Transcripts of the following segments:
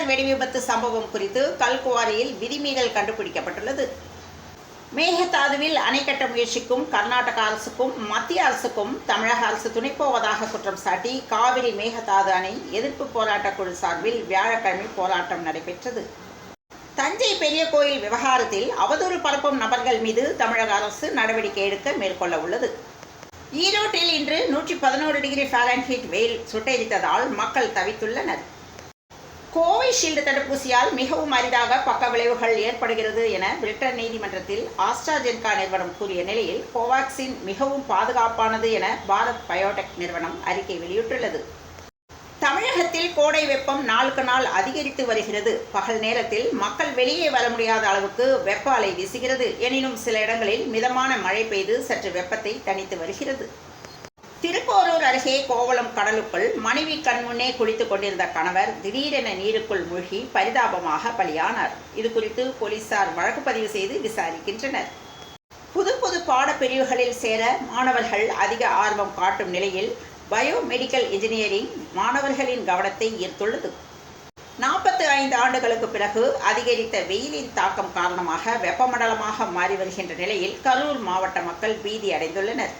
தொடர் வெடிவிபத்து சம்பவம் குறித்து கல்குவாரியில் விதிமீறல் கண்டுபிடிக்கப்பட்டுள்ளது. மேகதாதுவில் அணை கட்ட முயற்சிக்கும் கர்நாடக அரசுக்கும் மத்திய அரசுக்கும் தமிழக அரசு துணைப்போவதாக குற்றம் சாட்டி காவிரி மேகதாது அணை எதிர்ப்பு போராட்டக் குழு சார்பில் வியாழக்கிழமை போராட்டம் நடைபெற்றது. தஞ்சை பெரிய கோயில் விவகாரத்தில் அவதூறு பரப்பும் நபர்கள் மீது தமிழக அரசு நடவடிக்கை எடுக்க மேற்கொள்ள உள்ளது. ஈரோட்டில் இன்று 111 டிகிரி ஃபாரன்ஹீட் வெயில் சுட்டெரித்ததால் மக்கள் தவித்துள்ளனர். கோவிஷீல்டு தடுப்பூசியால் மிகவும் அரிதாக பக்க விளைவுகள் ஏற்படுகிறது என பிரிட்டன் நீதிமன்றத்தில் ஆஸ்ட்ராஜென்கா நிறுவனம் கூறிய நிலையில் கோவாக்சின் மிகவும் பாதுகாப்பானது என பாரத் பயோடெக் நிறுவனம் அறிக்கை வெளியிட்டுள்ளது. தமிழகத்தில் கோடை வெப்பம் நாளுக்கு நாள் அதிகரித்து வருகிறது. பகல் நேரத்தில் மக்கள் வெளியே வர முடியாத அளவுக்கு வெப்ப அலை வீசுகிறது. எனினும் சில இடங்களில் மிதமான மழை பெய்து சற்று வெப்பத்தை தணித்து வருகிறது. திருப்போரூர் அருகே கோவளம் கடலுக்குள் மனைவி கண்முன்னே குளித்துக் கொண்டிருந்த கணவர் திடீரென நீருக்குள் மூழ்கி பரிதாபமாக பலியானார். இதுகுறித்து போலீசார் வழக்கு பதிவு செய்து விசாரிக்கின்றனர். புது பாடப்பிரிவுகளில் சேர மாணவர்கள் அதிக ஆர்வம் காட்டும் நிலையில் பயோமெடிக்கல் இன்ஜினியரிங் மாணவர்களின் கவனத்தை ஈர்த்துள்ளது. 45 ஆண்டுகளுக்கு பிறகு அதிகரித்த வெயிலின் தாக்கம் காரணமாக வெப்பமண்டலமாக மாறி வருகின்ற நிலையில் கரூர் மாவட்ட மக்கள் பீதி அடைந்துள்ளனர்.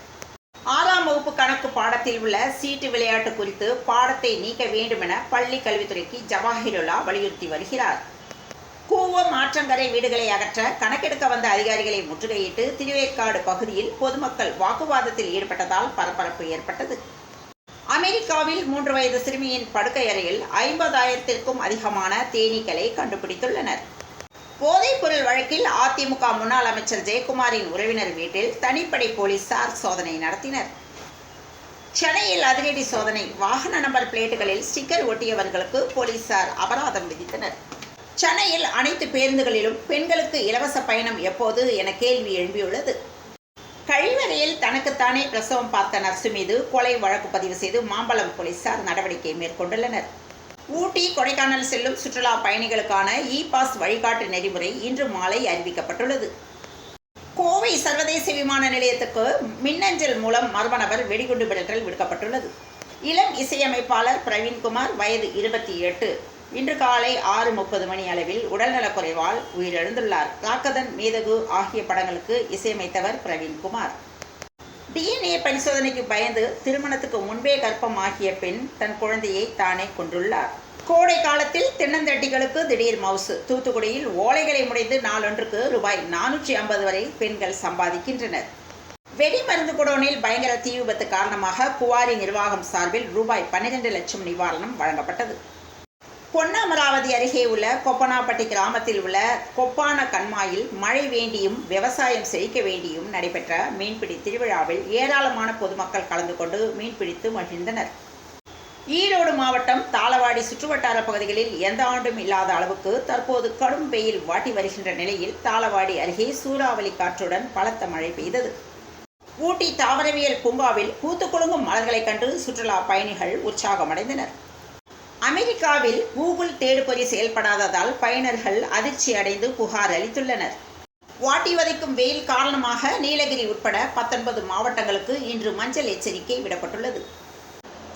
6ஆம் வகுப்பு கணக்கு பாடத்தில் உள்ள சீட்டு விளையாட்டு குறித்து பாடத்தை நீக்க வேண்டும் என பள்ளி கல்வித்துறைக்கு ஜவாஹிருல்லா வலியுறுத்தி வருகிறார். கூவம் ஆற்றங்கரை வீடுகளை அகற்ற கணக்கெடுக்க வந்த அதிகாரிகளை முற்றுகையிட்டு திருவேற்காடு பகுதியில் பொதுமக்கள் வாக்குவாதத்தில் ஈடுபட்டதால் பரபரப்பு ஏற்பட்டது. அமெரிக்காவில் 3 வயது சிறுமியின் படுக்கை அறையில் 50,000த்திற்கும் அதிகமான தேனீக்களை கண்டுபிடித்துள்ளனர். போதைப்பொருள் வழக்கில் அதிமுக முன்னாள் அமைச்சர் ஜெயக்குமாரின் உறவினர் வீட்டில் தனிப்படை போலீசார் சோதனை நடத்தினர். சென்னையில் அதிரடி சோதனை. வாகன நம்பர் பிளேட்டுகளில் ஸ்டிக்கர் ஒட்டியவர்களுக்கு போலீசார் அபராதம் விதித்தனர். சென்னையில் அனைத்து பேருந்துகளிலும் பெண்களுக்கு இலவச பயணம் எப்போது என கேள்வி எழும்பியுள்ளது. கழிவறையில் தனக்குத்தானே பிரசவம் பார்த்த நர்சு மீது கொலை வழக்கு பதிவு செய்து மாம்பலம் போலீசார் நடவடிக்கை மேற்கொண்டுள்ளனர். ஊட்டி கொடைக்கானல் செல்லும் சுற்றுலா பயணிகளுக்கான இ-பாஸ் வழிகாட்டு நெறிமுறை இன்று மாலை அறிவிக்கப்பட்டுள்ளது. கோவை சர்வதேச விமான நிலையத்துக்கு மின்னஞ்சல் மூலம் மர்ம நபர் வெடிகுண்டு மிரட்டல் விடுக்கப்பட்டுள்ளது. இளம் இசையமைப்பாளர் பிரவீன்குமார் வயது 28 இன்று காலை 6:30 மணி அளவில் உடல்நலக்குறைவால் உயிரிழந்துள்ளார். ராக்கதன் மீதகு ஆகிய படங்களுக்கு இசையமைத்தவர் பிரவீன்குமார். DNA பரிசோதனைக்கு பயந்து திருமணத்துக்கு முன்பே கர்ப்பம் ஆகிய பெண் தன் குழந்தையை தானே கொன்றுள்ளார். கோடை காலத்தில் தென்னந்தட்டிகளுக்கு திடீர் மவுசு. தூத்துக்குடியில் ஓலைகளை முடைந்து நாளொன்றுக்கு ரூபாய் 450 வரை பெண்கள் சம்பாதிக்கின்றனர். வெடிமருந்து குடோனில் பயங்கர தீ விபத்து காரணமாக குவாரி நிர்வாகம் சார்பில் ரூபாய் 12 லட்சம் நிவாரணம் வழங்கப்பட்டது. பொன்னமராவதி அருகே உள்ள கொப்பனாப்பட்டி கிராமத்தில் உள்ள கொப்பான கண்மாயில் மழை வேண்டியும் விவசாயம் செழிக்க வேண்டியும் நடைபெற்ற மீன்பிடி திருவிழாவில் ஏராளமான பொதுமக்கள் கலந்து கொண்டு மீன்பிடித்து மகிழ்ந்தனர். ஈரோடு மாவட்டம் தாளவாடி சுற்றுவட்டார பகுதிகளில் எந்த ஆண்டும் இல்லாத அளவுக்கு தற்போது கடும் வெயில் வாட்டி வருகின்ற நிலையில் தாளவாடி அருகே சூறாவளி காற்றுடன் பலத்த மழை பெய்தது. ஊட்டி தாவரவியல் பூங்காவில் பூத்து குலுங்கும் மலர்களை கண்டு சுற்றுலா பயணிகள் உற்சாகமடைந்தனர். அமெரிக்காவில் கூகுள் தேடுபொறி செயல்படாததால் பயனர்கள் அதிர்ச்சி அடைந்து புகார் அளித்துள்ளனர். வாட்டி வதைக்கும் வெயில் காரணமாக நீலகிரி உட்பட 19 மாவட்டங்களுக்கு இன்று மஞ்சள் எச்சரிக்கை விடப்பட்டுள்ளது.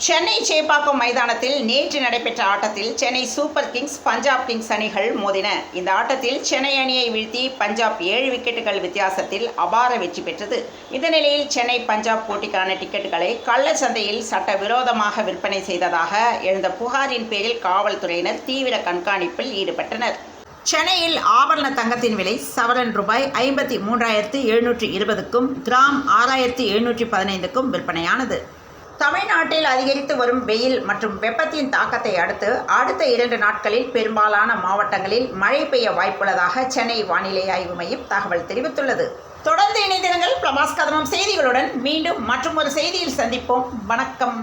சென்னை சேப்பாக்கம் மைதானத்தில் நேற்று நடைபெற்ற ஆட்டத்தில் Chennai super Kings Punjab Kings அணிகள் மோதின. இந்த ஆட்டத்தில் சென்னை அணியை வீழ்த்தி பஞ்சாப் 7 விக்கெட்டுகள் வித்தியாசத்தில் அபார வெற்றி பெற்றது. இந்த நிலையில் சென்னை பஞ்சாப் போட்டிக்கான டிக்கெட்டுகளை கள்ள சந்தையில் சட்டவிரோதமாக விற்பனை செய்ததாக எழுந்த புகாரின் பேரில் காவல்துறையினர் தீவிர கண்காணிப்பில் ஈடுபட்டனர். சென்னையில் ஆபரண தங்கத்தின் விலை சவரன் ரூபாய் 53,720க்கும் கிராம் 6,715க்கும் விற்பனையானது. தமிழ்நாட்டில் அதிகரித்து வரும் வெயில் மற்றும் வெப்பத்தின் தாக்கத்தை அடுத்த 2 நாட்களில் பெரும்பாலான மாவட்டங்களில் மழை பெய்ய வாய்ப்புள்ளதாக சென்னை வானிலை ஆய்வு மையம் தகவல் தெரிவித்துள்ளது. தொடர்ந்து இணைந்திருங்கள் பிரபாஸ் கதமம் செய்திகளுடன். மீண்டும் மற்றொரு செய்தியில் சந்திப்போம். வணக்கம்.